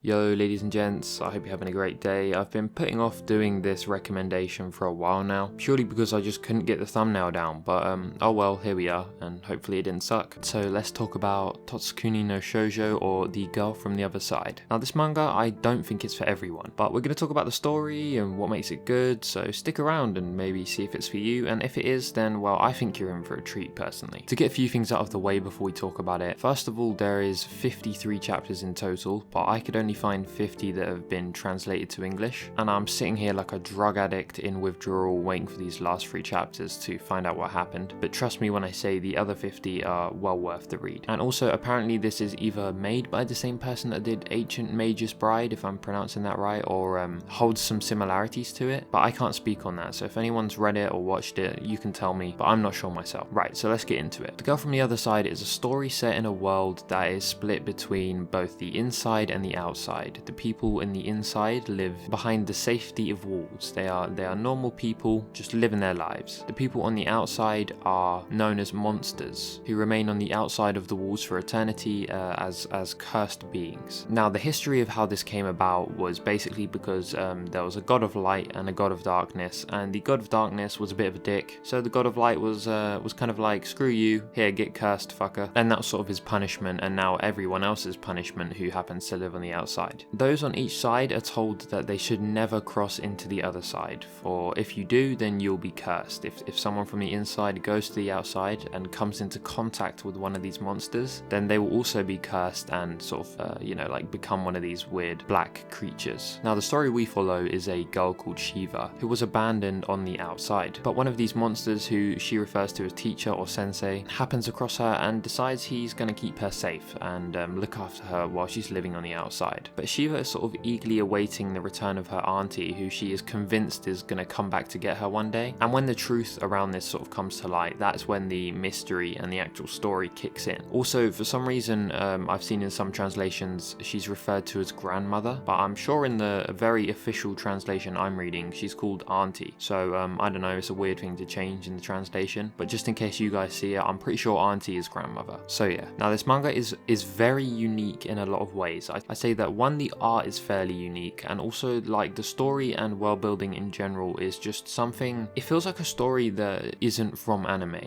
Yo ladies and gents, I hope you're having a great day. I've been putting off doing this recommendation for a while now, purely because I just couldn't get the thumbnail down, but oh well, here we are, and hopefully it didn't suck. So let's talk about Totsukuni no Shoujo, or The Girl from the Other Side. Now this manga, I don't think it's for everyone, but we're going to talk about the story and what makes it good, so stick around and maybe see if it's for you, and if it is, then well, I think you're in for a treat personally. To get a few things out of the way before we talk about it, first of all, there is 53 chapters in total, but I could only find 50 that have been translated to English, and I'm sitting here like a drug addict in withdrawal waiting for these last 3 chapters to find out what happened, but trust me when I say the other 50 are well worth the read. And also apparently this is either made by the same person that did Ancient Mage's Bride, if I'm pronouncing that right, or holds some similarities to it, but I can't speak on that, so if anyone's read it or watched it, you can tell me, but I'm not sure myself. Right, so let's get into it. The Girl from the Other Side is a story set in a world that is split between both the inside and the outside. The people in the inside live behind the safety of walls. They are normal people just living their lives. The people on the outside are known as monsters, who remain on the outside of the walls for eternity as cursed beings. Now the history of how this came about was basically because there was a god of light and a god of darkness, and the god of darkness was a bit of a dick, so the god of light was kind of like, screw you, here, get cursed, fucker. And that was sort of his punishment, and now everyone else's punishment who happens to live on the outside. Those on each side are told that they should never cross into the other side, for if you do, then you'll be cursed. If someone from the inside goes to the outside and comes into contact with one of these monsters, then they will also be cursed and sort of, like become one of these weird black creatures. Now the story we follow is a girl called Shiva, who was abandoned on the outside, but one of these monsters, who she refers to as teacher or sensei, happens across her and decides he's going to keep her safe and look after her while she's living on the outside. But Shiva is sort of eagerly awaiting the return of her auntie, who she is convinced is going to come back to get her one day. And when the truth around this sort of comes to light, that's when the mystery and the actual story kicks in. Also, for some reason, I've seen in some translations she's referred to as grandmother, but I'm sure in the very official translation I'm reading, she's called auntie. So I don't know, it's a weird thing to change in the translation, but just in case you guys see it, I'm pretty sure auntie is grandmother. So yeah, now this manga is very unique in a lot of ways. I say that one, the art is fairly unique, and also like the story and world building in general is just something, it feels like a story that isn't from anime.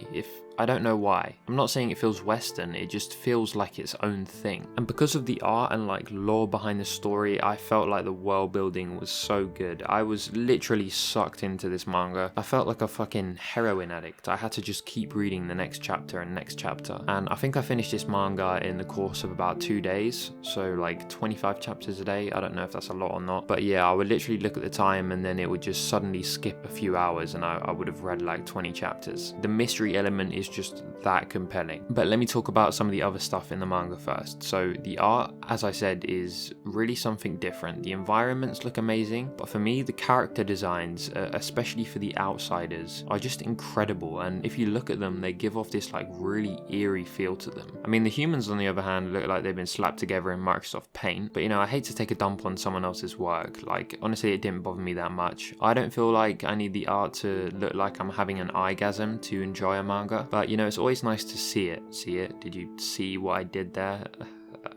I don't know why. I'm not saying it feels Western, it just feels like its own thing. And because of the art and like lore behind the story, I felt like the world building was so good. I was literally sucked into this manga. I felt like a fucking heroin addict. I had to just keep reading the next chapter and next chapter. And I think I finished this manga in the course of about 2 days. So like 25 chapters a day. I don't know if that's a lot or not. But yeah, I would literally look at the time and then it would just suddenly skip a few hours and I would have read like 20 chapters. The mystery element is just that compelling. But let me talk about some of the other stuff in the manga first. So the art, as I said, is really something different. The environments look amazing, but for me the character designs, especially for the outsiders, are just incredible, and if you look at them they give off this like really eerie feel to them. I mean the humans on the other hand look like they've been slapped together in Microsoft Paint, but I hate to take a dump on someone else's work. Like honestly it didn't bother me that much. I don't feel like I need the art to look like I'm having an eyegasm to enjoy a manga, but it's always nice to see it. Did you see what I did there?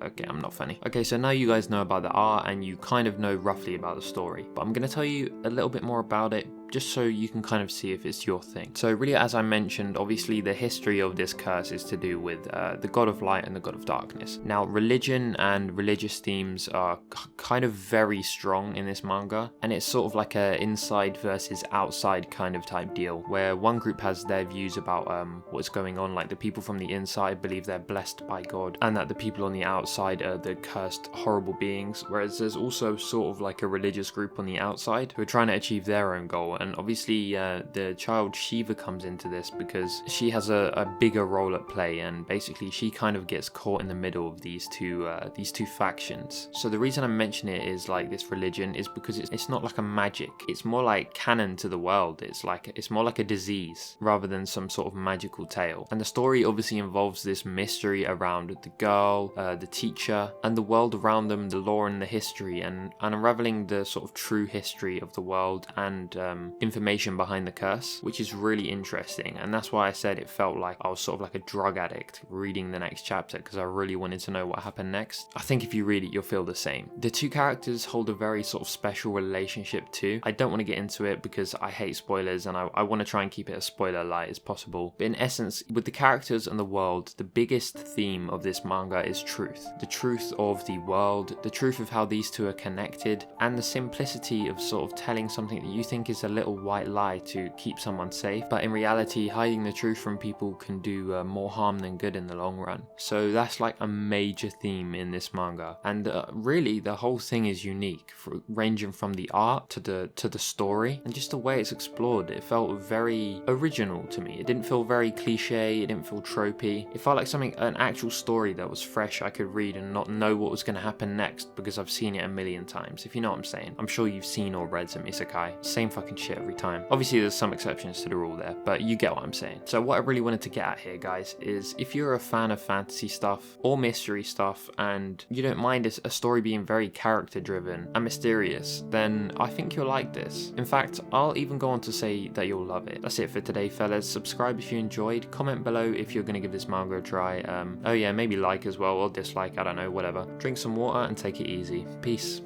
Okay, I'm not funny. Okay, so now you guys know about the art and you kind of know roughly about the story, but I'm going to tell you a little bit more about it just so you can kind of see if it's your thing. So really, as I mentioned, obviously the history of this curse is to do with the god of light and the god of darkness. Now religion and religious themes are kind of very strong in this manga, and it's sort of like a inside versus outside kind of type deal, where one group has their views about what's going on, like the people from the inside believe they're blessed by God and that the people on the outside are the cursed horrible beings, whereas there's also sort of like a religious group on the outside who are trying to achieve their own goal. And obviously the child Shiva comes into this because she has a bigger role at play, and basically she kind of gets caught in the middle of these two factions. So the reason I mention it is like this religion is because it's not like a magic, it's more like canon to the world. It's more like a disease rather than some sort of magical tale. And the story obviously involves this mystery around the girl, the teacher, and the world around them, the lore and the history, and unraveling the sort of true history of the world and information behind the curse, which is really interesting, and that's why I said it felt like I was sort of like a drug addict reading the next chapter, because I really wanted to know what happened next. I think if you read it, you'll feel the same. The two characters hold a very sort of special relationship too. I don't want to get into it because I hate spoilers, and I want to try and keep it as spoiler light as possible. But in essence, with the characters and the world, the biggest theme of this manga is truth. The truth of the world, the truth of how these two are connected, and the simplicity of sort of telling something that you think is a little white lie to keep someone safe, but in reality hiding the truth from people can do more harm than good in the long run. So that's like a major theme in this manga, and really the whole thing is unique, ranging from the art to the story, and just the way it's explored. It felt very original to me. It didn't feel very cliche, it didn't feel tropey. It felt like an actual story that was fresh I could read and not know what was going to happen next because I've seen it a million times, if you know what I'm saying. I'm sure you've seen or read some isekai. Same fucking shit every time. Obviously there's some exceptions to the rule there, but you get what I'm saying. So what I really wanted to get at here, guys, is if you're a fan of fantasy stuff or mystery stuff and you don't mind a story being very character driven and mysterious, then I think you'll like this. In fact, I'll even go on to say that you'll love it. That's it for today, fellas. Subscribe if you enjoyed, comment below if you're going to give this manga a try. Oh yeah, maybe like as well or dislike, I don't know, whatever. Drink some water and take it easy. Peace.